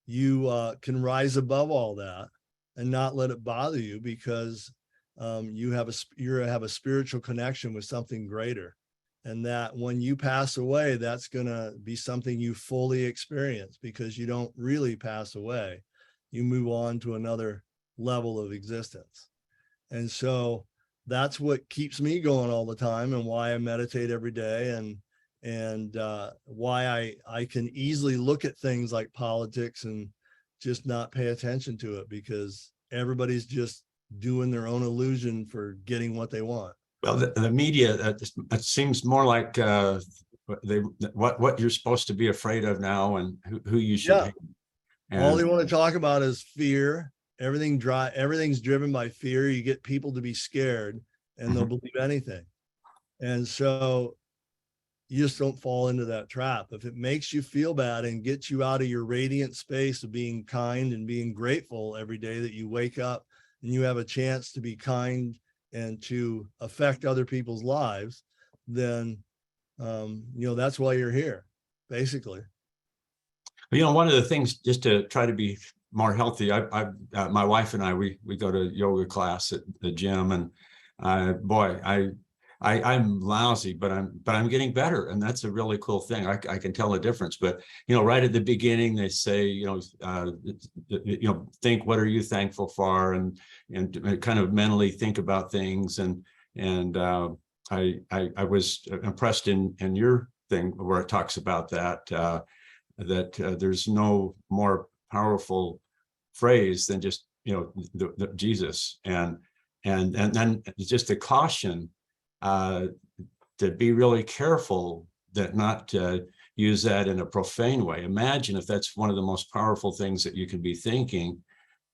you can rise above all that and not let it bother you, because you have a spiritual connection with something greater. And that when you pass away, that's going to be something you fully experience, because you don't really pass away. You move on to another level of existence. And so that's what keeps me going all the time, and why I meditate every day, and why I can easily look at things like politics and just not pay attention to it, because everybody's just doing their own illusion for getting what they want. Well, the media, it seems more like what you're supposed to be afraid of now, and who you should hate. And all they want to talk about is fear. Everything's driven by fear. You get people to be scared, and they'll believe anything. And so you just don't fall into that trap. If it makes you feel bad and gets you out of your radiant space of being kind and being grateful every day that you wake up and you have a chance to be kind and to affect other people's lives, then that's why you're here, basically. One of the things, just to try to be more healthy, my wife and I, we go to yoga class at the gym, and I I'm lousy, but I'm getting better, and that's a really cool thing. I can tell a difference. But right at the beginning, they say, think, what are you thankful for, and kind of mentally think about things. And I was impressed in your thing where it talks about that there's no more powerful phrase than just the Jesus, and then just the caution to be really careful that not to use that in a profane way. Imagine if that's one of the most powerful things that you could be thinking,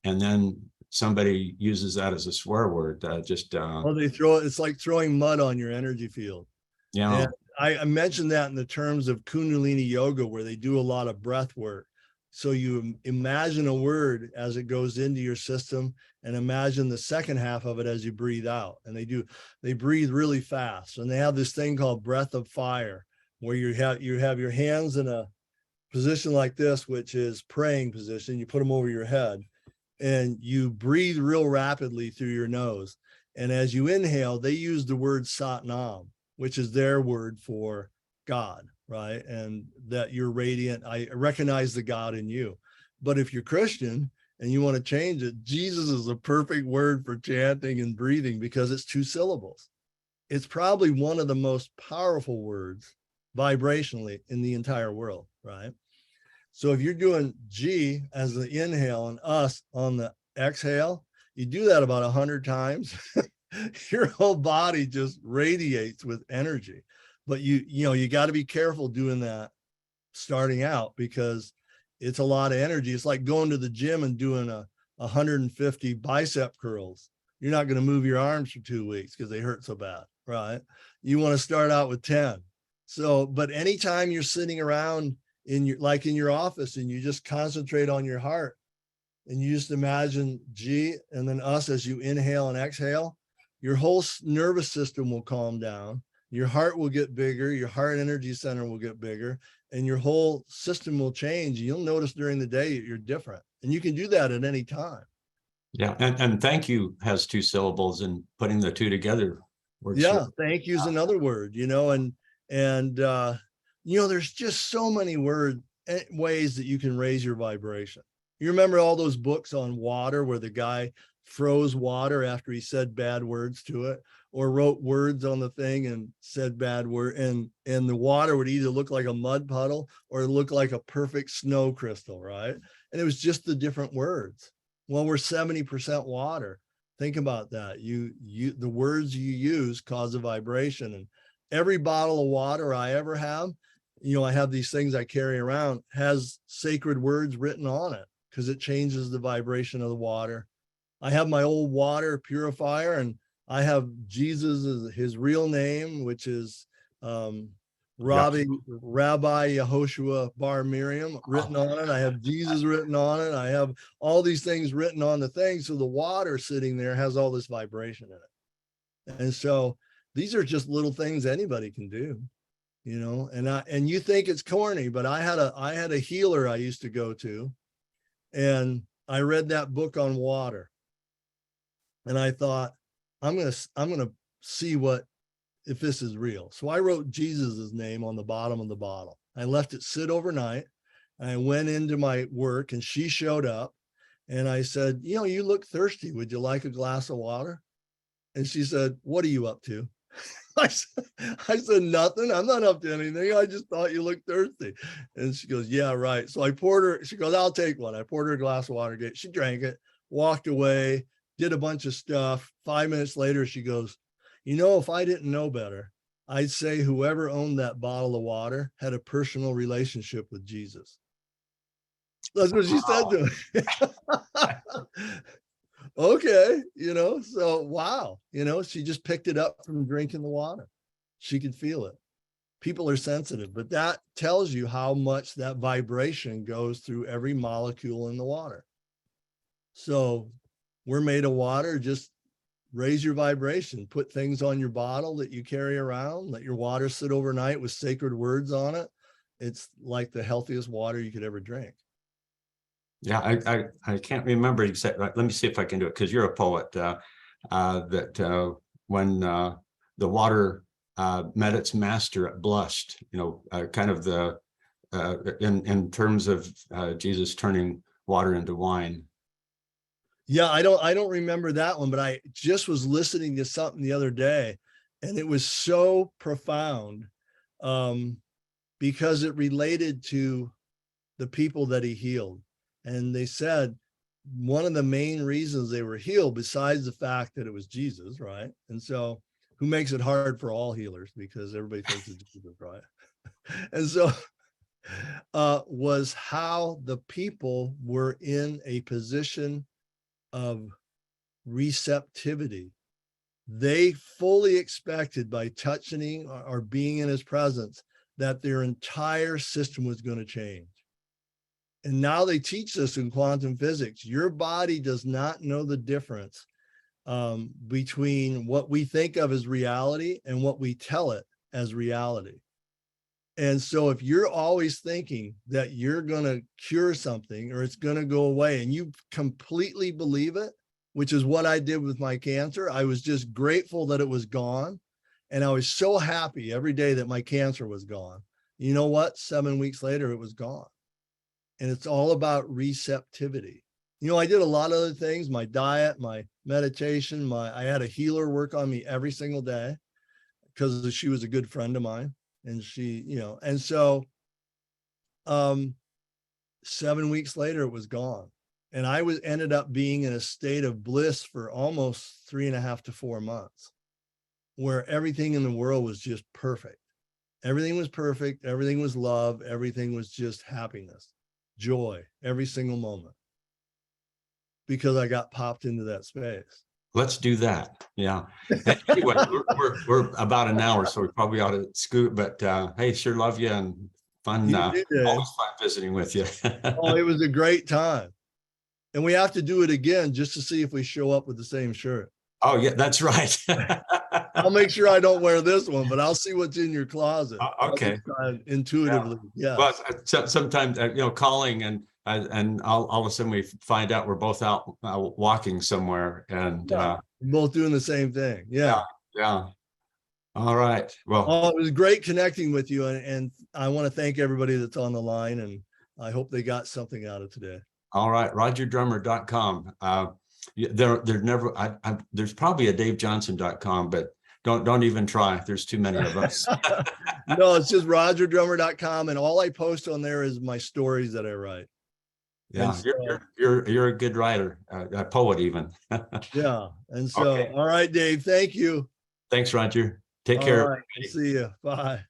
and then somebody uses that as a swear word. Well, it's like throwing mud on your energy field. Yeah. And I mentioned that in the terms of Kundalini yoga, where they do a lot of breath work. So you imagine a word as it goes into your system, and imagine the second half of it as you breathe out. And they breathe really fast. And they have this thing called breath of fire, where you have your hands in a position like this, which is praying position. You put them over your head, and you breathe real rapidly through your nose. And as you inhale, they use the word Satnam, which is their word for God, right? And that you're radiant. I recognize the God in you. But if you're Christian and you want to change it, Jesus is a perfect word for chanting and breathing, because it's 2 syllables. It's probably one of the most powerful words vibrationally in the entire world, right? So if you're doing G as the inhale and us on the exhale, you do that about 100 times, your whole body just radiates with energy. But you got to be careful doing that starting out, because it's a lot of energy. It's like going to the gym and doing 150 bicep curls. You're not going to move your arms for 2 weeks because they hurt so bad, right? You want to start out with 10. So, but anytime you're sitting around in your office and you just concentrate on your heart, and you just imagine G and then us as you inhale and exhale, your whole nervous system will calm down. Your heart will get bigger. Your heart energy center will get bigger, and your whole system will change. You'll notice during the day you're different, and you can do that at any time. Yeah. And thank you has 2 syllables, and putting the 2 together works. Yeah. Thank you is another word, and there's just so many ways that you can raise your vibration. You remember all those books on water where the guy froze water after he said bad words to it, or wrote words on the thing and said bad word, and the water would either look like a mud puddle or look like a perfect snow crystal, right? And it was just the different words. Well, we're 70% water. Think about that. The words you use cause a vibration. And every bottle of water I ever have, I have these things I carry around, has sacred words written on it, because it changes the vibration of the water. I have my old water purifier, and I have Jesus, his real name, which is Rabbi Yehoshua Bar Miriam, written on it. I have Jesus written on it. I have all these things written on the thing. So the water sitting there has all this vibration in it. And so these are just little things anybody can do, and you think it's corny, but I had a healer I used to go to, and I read that book on water, and I thought, I'm going to see if this is real. So I wrote Jesus's name on the bottom of the bottle. I left it sit overnight. I went into my work, and she showed up, and I said, you look thirsty. Would you like a glass of water? And she said, what are you up to? I said, nothing. I'm not up to anything. I just thought you looked thirsty. And she goes, yeah, right. So I poured her, she goes, I'll take one. I poured her a glass of water. She drank it, walked away, did a bunch of stuff. 5 minutes later, she goes, if I didn't know better, I'd say whoever owned that bottle of water had a personal relationship with Jesus. That's what she said to me. Okay, so wow, she just picked it up from drinking the water. She could feel it. People are sensitive, but that tells you how much that vibration goes through every molecule in the water. So we're made of water. Just raise your vibration, put things on your bottle that you carry around, let your water sit overnight with sacred words on it. It's like the healthiest water you could ever drink. Yeah, I can't remember exactly. Let me see if I can do it, because you're a poet. When the water met its master at blushed, kind of the in terms of Jesus turning water into wine. Yeah, I don't remember that one, but I just was listening to something the other day, and it was so profound, because it related to the people that he healed. And they said one of the main reasons they were healed, besides the fact that it was Jesus, right? And so, who makes it hard for all healers, because everybody thinks it's Jesus, right? And so was how the people were in a position of receptivity. They fully expected, by touching or being in his presence, that their entire system was going to change. And now they teach this in quantum physics. Your body does not know the difference between what we think of as reality and what we tell it as reality. And so if you're always thinking that you're going to cure something or it's going to go away, and you completely believe it, which is what I did with my cancer, I was just grateful that it was gone. And I was so happy every day that my cancer was gone. You know what? 7 weeks later, it was gone. And it's all about receptivity. I did a lot of other things, my diet, my meditation, I had a healer work on me every single day because she was a good friend of mine. And she, and so 7 weeks later, it was gone. And I ended up being in a state of bliss for almost 3.5 to 4 months, where everything in the world was just perfect. Everything was perfect. Everything was love. Everything was just happiness, joy, every single moment, because I got popped into that space. Let's do that. Yeah. Anyway, we're about an hour, so we probably ought to scoot. But hey, sure love you, and fun. Always fun visiting with you. Oh, it was a great time. And we have to do it again just to see if we show up with the same shirt. Oh, yeah, that's right. I'll make sure I don't wear this one, but I'll see what's in your closet. Okay. Intuitively. Yeah. Well, sometimes, calling and all of a sudden we find out we're both out walking somewhere, and we're both doing the same thing. Yeah. Yeah. All right. Well, it was great connecting with you. And I want to thank everybody that's on the line, and I hope they got something out of today. All right. RogerDrummer.com. There's probably a DaveJohnson.com, but don't even try. There's too many of us. No, it's just RogerDrummer.com, and all I post on there is my stories that I write. Yeah, so, you're a good writer, a poet even. Yeah, and so okay. All right, Dave. Thank you. Thanks, Roger. Take care. Right. See you. Bye.